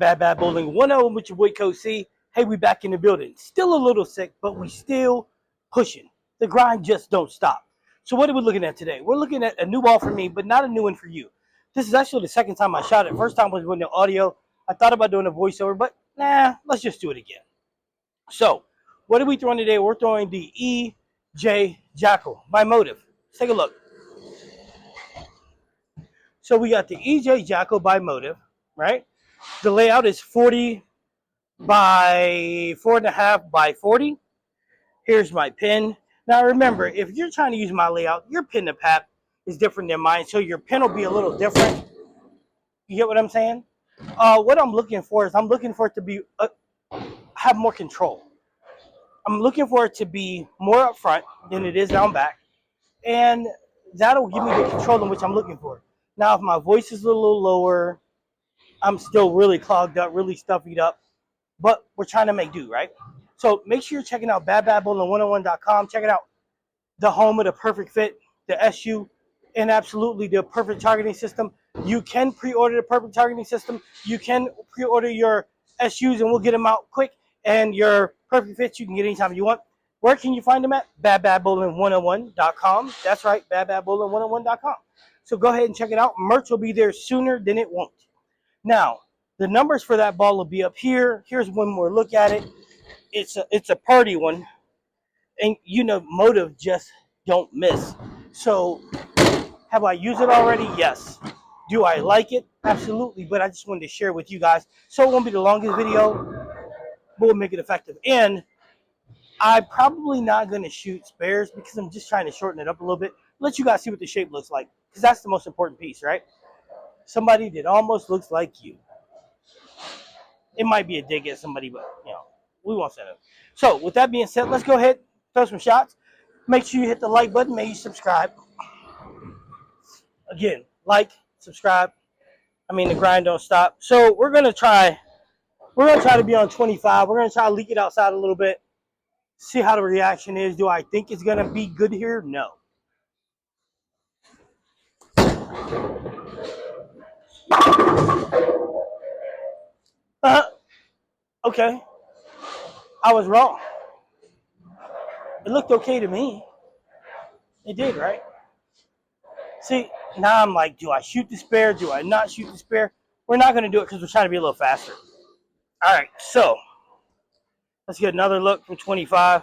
Bad Bowling 101 with your boy Coach C. Hey, we back in the building. Still a little sick, but we still pushing. The grind just don't stop. So what are we looking at today? We're looking at a new ball for me, but not a new one for you. This is actually the second time I shot it. First time was with the audio. I thought about doing a voiceover, but nah, let's just do it again. So what are we throwing today? We're throwing the EJ Jackal by Motiv. Let's take a look. So we got the EJ Jackal by Motiv, right? The layout is 40 by 4.5 by 40. Here's my pin. Now remember, if you're trying to use my layout, your pin to pap is different than mine, so your pin will be a little different. You get what I'm saying? What I'm looking for is I'm looking for it to be have more control. I'm looking for it to be more up front than it is down back, and that'll give me the control in which I'm looking for. Now, if my voice is a little lower, I'm still really clogged up, really stuffed up, but we're trying to make do, right? So make sure you're checking out badbowling101.com. Check it out. The home of the perfect fit, the SU, and absolutely the perfect targeting system. You can pre-order the perfect targeting system. You can pre-order your SUs and we'll get them out quick. And your perfect fits you can get anytime you want. Where can you find them at? badbowling101.com. That's right, badbowling101.com. So go ahead and check it out. Merch will be there sooner than it won't. Now, the numbers for that ball will be up here. Here's one more look at it. It's a party one. And you know, Motiv just don't miss. So have I used it already? Yes. Do I like it? Absolutely. But I just wanted to share with you guys. So it won't be the longest video, but we'll make it effective. And I'm probably not going to shoot spares because I'm just trying to shorten it up a little bit. Let you guys see what the shape looks like. Because that's the most important piece, right? Somebody that almost looks like you. It might be a dig at somebody, but, you know, we won't say that. So with that being said, let's go ahead, throw some shots. Make sure you hit the like button. Make sure you subscribe. Again, like, subscribe. I mean, the grind don't stop. So we're gonna try to be on 25. We're gonna try to leak it outside a little bit. See how the reaction is. Do I think it's gonna be good here? No. Okay. I was wrong. It looked okay to me. It did, right? See, now I'm like, do I shoot the spare? Do I not shoot the spare? We're not going to do it because we're trying to be a little faster. All right, so let's get another look from 25.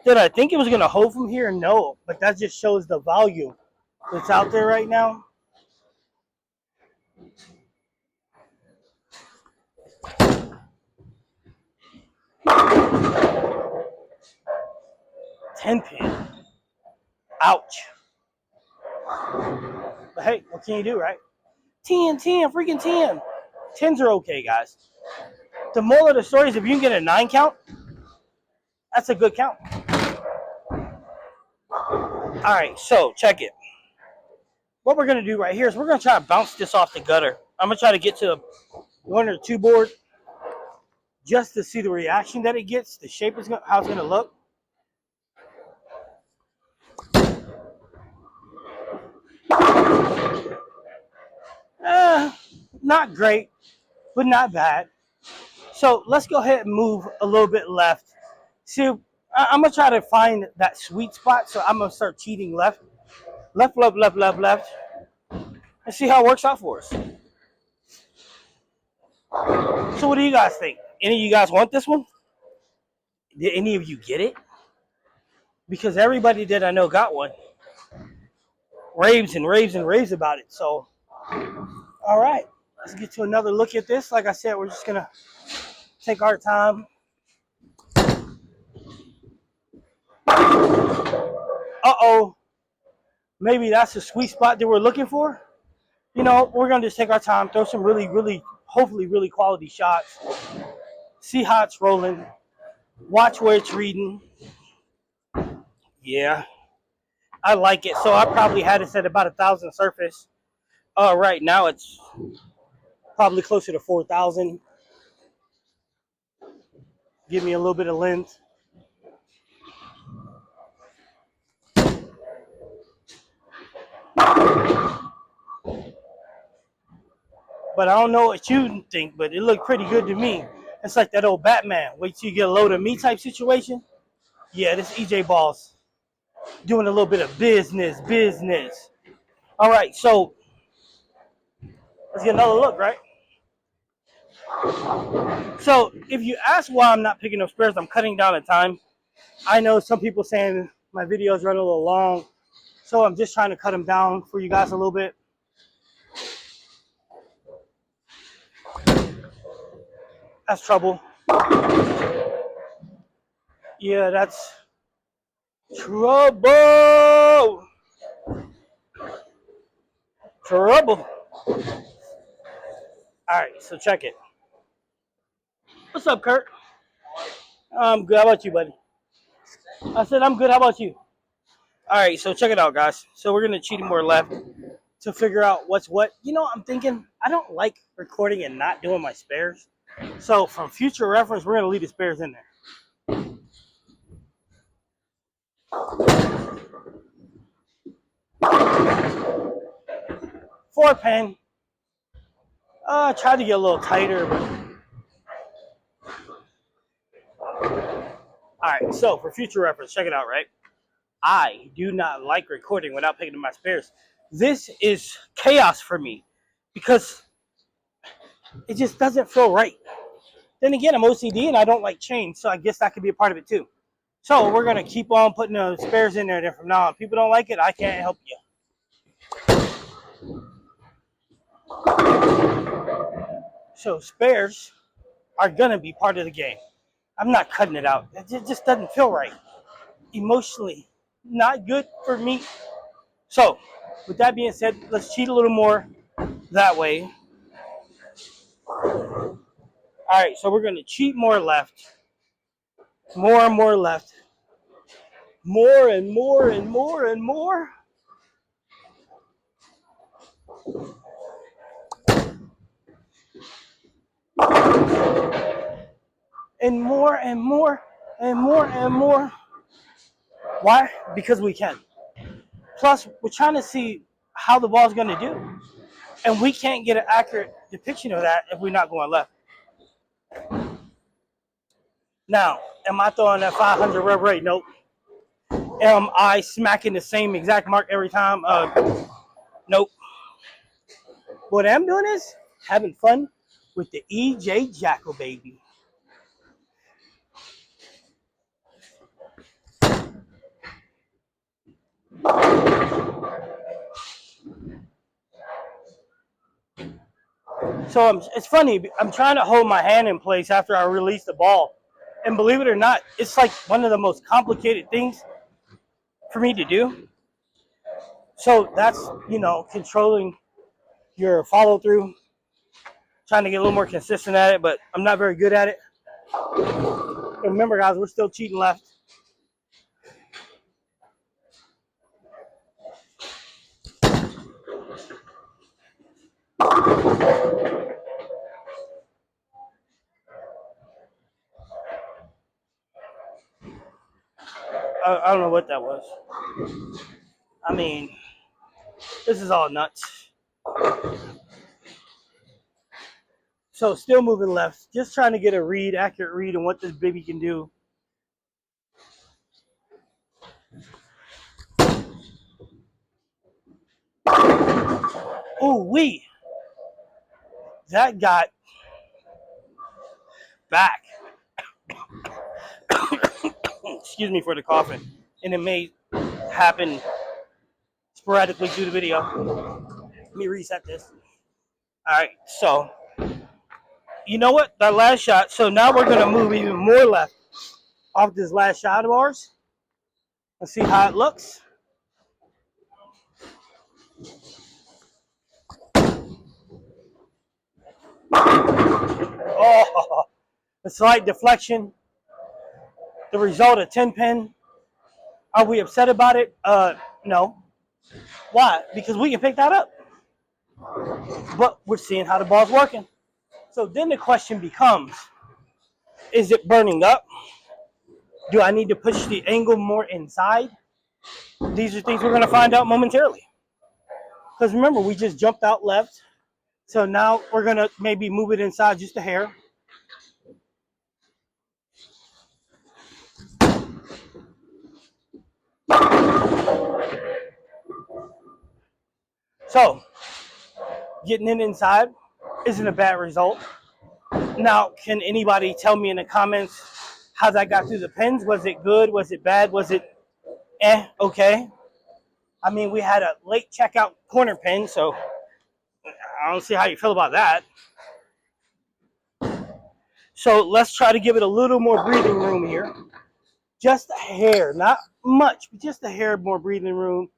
Did I think it was going to hold from here? No, but that just shows the volume that's out there right now. $10 Ouch. But hey, what can you do, right? 10, freaking 10. 10s are okay, guys. The moral of the story is if you can get a 9 count, that's a good count. All right, so check it. What we're going to do right here is we're going to try to bounce this off the gutter. I'm going to try to get to the 1 or 2 board just to see the reaction that it gets, the shape is how it's going to look. Not great, but not bad. So let's go ahead and move a little bit left. See, I'm going to try to find that sweet spot, so I'm going to start cheating left. Left, and see how it works out for us. So what do you guys think? Any of you guys want this one? Did any of you get it? Because everybody that I know got one. Raves about it. So, all right. Let's get to another look at this. Like I said, we're just going to take our time. Uh-oh. Maybe that's the sweet spot that we're looking for. You know, we're going to just take our time, throw some really, hopefully really quality shots. See how it's rolling. Watch where it's reading. Yeah. I like it. So I probably had it at about 1,000 surface. Right now it's probably closer to 4,000. Give me a little bit of length. But I don't know what you think, but it looked pretty good to me. It's like that old Batman. Wait till you get a load of me type situation. Yeah, this EJ Ball's doing a little bit of business. All right, so let's get another look, right? So if you ask why I'm not picking up spares, I'm cutting down the time. I know some people saying my videos run a little long, so I'm just trying to cut them down for you guys a little bit. That's trouble. Yeah, that's trouble. Trouble. All right, so check it. What's up, Kurt? I'm good. How about you, buddy? I said I'm good. How about you? All right, so check it out, guys. So we're gonna cheat more left to figure out what's what. You know, I'm thinking I don't like recording and not doing my spares. So from future reference, we're gonna leave the spares in there. 4-pin. I tried to get a little tighter, but all right. So for future reference, check it out, right? I do not like recording without picking up my spares. This is chaos for me because it just doesn't feel right. Then again, I'm OCD and I don't like change, so I guess that could be a part of it too. So we're gonna keep on putting the spares in there. Then from now on, people don't like it, I can't help you. So spares are gonna be part of the game. I'm not cutting it out. It just doesn't feel right. Emotionally, not good for me. So, with that being said, let's cheat a little more that way. All right, so we're gonna cheat more left, more and more left, more and more and more and more. And more and more and more and more. Why? Because we can. Plus, we're trying to see how the ball's going to do. And we can't get an accurate depiction of that if we're not going left. Now, am I throwing that 500 rev rate? Nope. Am I smacking the same exact mark every time? Nope. What I'm doing is having fun with the EJ Jackal, baby. So it's funny. I'm trying to hold my hand in place after I release the ball. And believe it or not, it's like one of the most complicated things for me to do. So that's, controlling your follow through, trying to get a little more consistent at it, but I'm not very good at it. And remember, guys, we're still cheating left. I don't know what that was. I mean, this is all nuts. So still moving left, just trying to get a accurate read on what this baby can do. Ooh wee! That got back. Excuse me for the coughing, and it may happen sporadically through the video. Let me reset this. All right, so you know what? That last shot. So now we're gonna move even more left off this last shot of ours. Let's see how it looks. Oh, a slight deflection. The result of 10-pin. Are we upset about it? No. Why? Because we can pick that up. But we're seeing how the ball's working. So then the question becomes, is it burning up? Do I need to push the angle more inside? These are things we're going to find out momentarily. Because remember, we just jumped out left, So now we're gonna maybe move it inside just a hair. So getting it inside isn't a bad result. Now, can anybody tell me in the comments how that got through the pins? Was it good? Was it bad? Was it okay? I mean, we had a late checkout corner pin, so I don't see how you feel about that. So let's try to give it a little more breathing room here. Just a hair, not much, but just a hair more breathing room.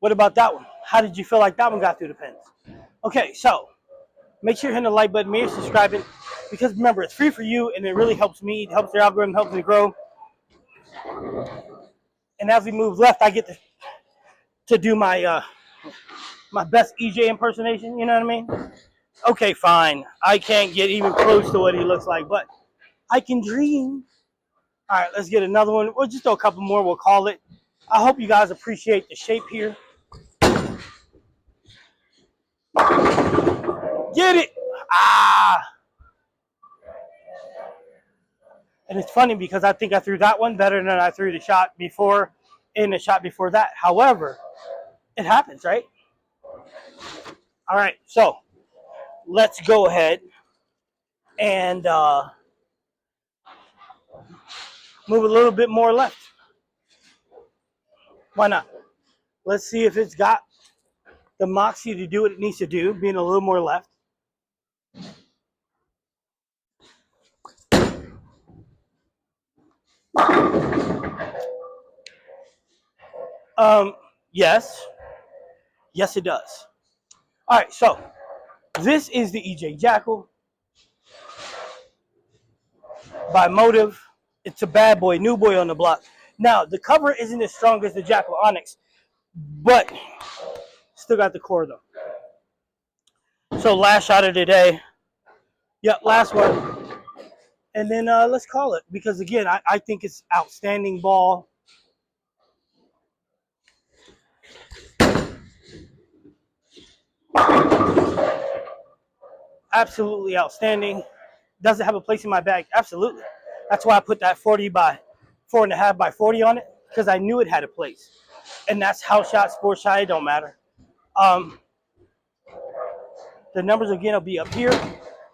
What about that one? How did you feel like that one got through the pins? Okay, so make sure you're hitting the like button, make sure you're subscribing, because remember, it's free for you, and it really helps me, it helps the algorithm, helps me grow. And as we move left, I get to do my my best EJ impersonation, you know what I mean? Okay, fine. I can't get even close to what he looks like, but I can dream. All right, let's get another one. We'll just do a couple more, we'll call it. I hope you guys appreciate the shape here. Get it! Ah! And it's funny because I think I threw that one better than I threw the shot before and the shot before that. However, it happens, right? All right, so let's go ahead and move a little bit more left. Why not? Let's see if it's got the moxie to do what it needs to do, being a little more left. Yes. Yes, it does. All right, so this is the EJ Jackal by Motiv. It's a bad boy, new boy on the block. Now, the cover isn't as strong as the Jackal Onyx, but still got the core, though. So last shot of the day. Yep, last one. And then let's call it, because, again, I think it's outstanding ball. Absolutely outstanding. Does it have a place in my bag? Absolutely. That's why I put that 40 by 4.5 by 40 on it, because I knew it had a place. And that's house shot, sports shot, it don't matter. The numbers again will be up here.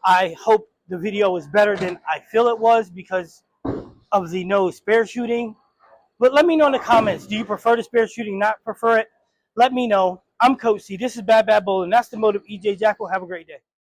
I hope the video is better than I feel it was because of the no spare shooting. But let me know in the comments. Do you prefer the spare shooting? Not prefer it? Let me know. I'm Coach C. This is Bad Bad Bowling. That's the Motiv EJ Jackal. Have a great day.